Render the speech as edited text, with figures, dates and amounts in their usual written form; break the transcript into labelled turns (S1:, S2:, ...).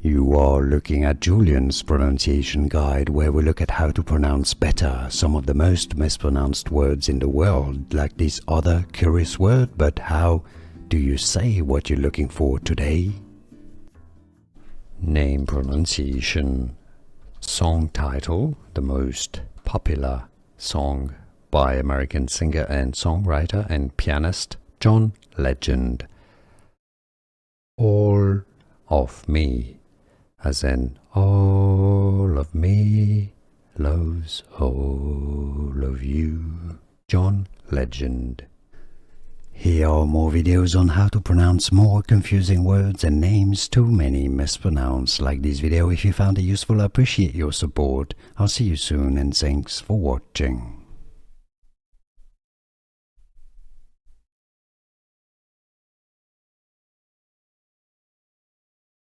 S1: You are looking at Julian's pronunciation guide, where we look at how to pronounce better some of the most mispronounced words in the world, like this other curious word. But how do you say what you're looking for today? Name pronunciation. Song title, the most popular song by American singer and songwriter and pianist John Legend. All of me, as in all of me loves all of you. John Legend. Here are more videos on how to pronounce more confusing words and names too many mispronounced. Like this video if you found it useful. I appreciate your support. I'll see you soon and thanks for watching.